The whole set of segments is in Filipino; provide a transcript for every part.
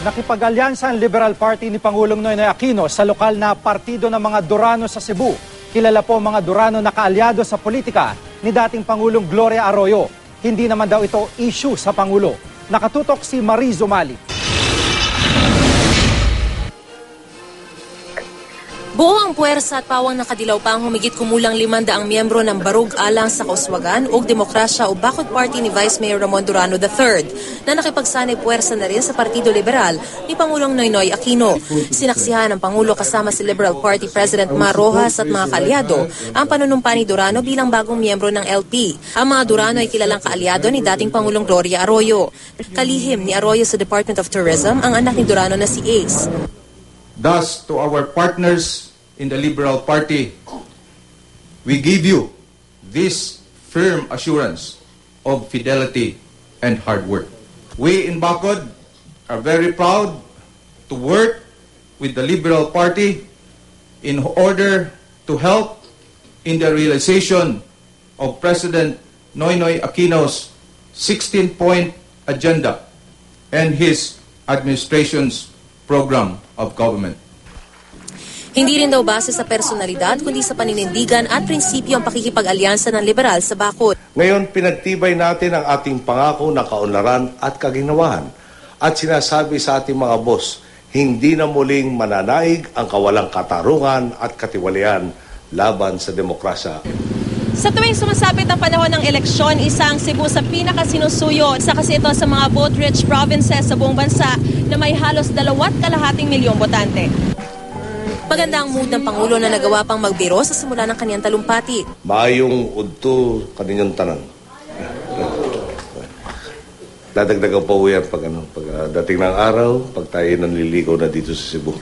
Nakipag-alyansa ang Liberal Party ni Pangulong Noynoy Aquino sa lokal na partido ng mga Durano sa Cebu. Kilala po mga Durano na kaalyado sa politika ni dating Pangulong Gloria Arroyo. Hindi naman daw ito issue sa Pangulo. Nakatutok si Mariz Umali. Buo ang puwersa at pawang nakadilaw pa ang humigit kumulang 500 miyembro ng Barug Alang sa Kauswagan o Demokrasya o Bakod Party ni Vice Mayor Ramon Durano III na nakipagsanay puwersa na rin sa Partido Liberal ni Pangulong Noynoy Aquino. Sinaksihan ng Pangulo kasama si Liberal Party President Mar Rojas at mga kaalyado ang panunumpa ni Durano bilang bagong miyembro ng LP. Ang mga Durano ay kilalang kaalyado ni dating Pangulong Gloria Arroyo. Kalihim ni Arroyo sa Department of Tourism ang anak ni Durano na si Ace. Thus, to our partners in the Liberal Party, we give you this firm assurance of fidelity and hard work. We in Bakod are very proud to work with the Liberal Party in order to help in the realization of President Noynoy Aquino's 16-point agenda and his administration's program of government. Hindi rin daw base sa personalidad kundi sa paninindigan at prinsipyo ang pakikipag-alyansa ng liberal sa Bakod. Ngayon, pinagtibay natin ang ating pangako na kaunlaran at kaginawahan at sinasabi sa ating mga boss, hindi na muling mananaig ang kawalang katarungan at katiwalian laban sa demokrasya. Sa tuwing sumasapit ang panahon ng eleksyon, isa ang Cebu sa pinakasinusuyo. Isa kasi ito sa mga vote-rich provinces sa buong bansa na may halos 2.2 milyong botante. Maganda ang mood ng Pangulo na nagawa pang magbiro sa simula ng kanyang talumpati. Maayong udto kaninyong tanan. Dadagdagan pa uyan pag dating ng araw, pag tayo nanliligaw na dito sa Cebu.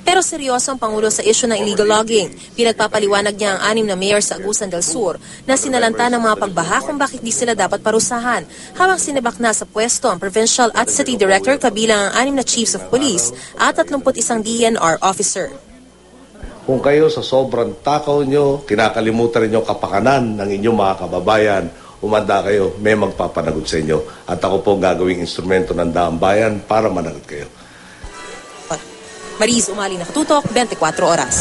Pero seryoso ang Pangulo sa issue ng illegal logging. Pinagpapaliwanag niya ang 6 na mayor sa Agusan del Sur na sinalanta ng mga pagbaha kung bakit di sila dapat parusahan. Habang sinibak na sa pwesto ang provincial at city director kabilang ang 6 na chiefs of police at 31 DNR officer. Kung kayo sa sobrang takaw nyo, kinakalimutan rin yung kapakanan ng inyong mga kababayan, umanda kayo, may magpapanagot sa inyo. At ako po gagawing instrumento ng daang bayan para managot kayo. Mariz Umali, Nakatutok, 24 Oras.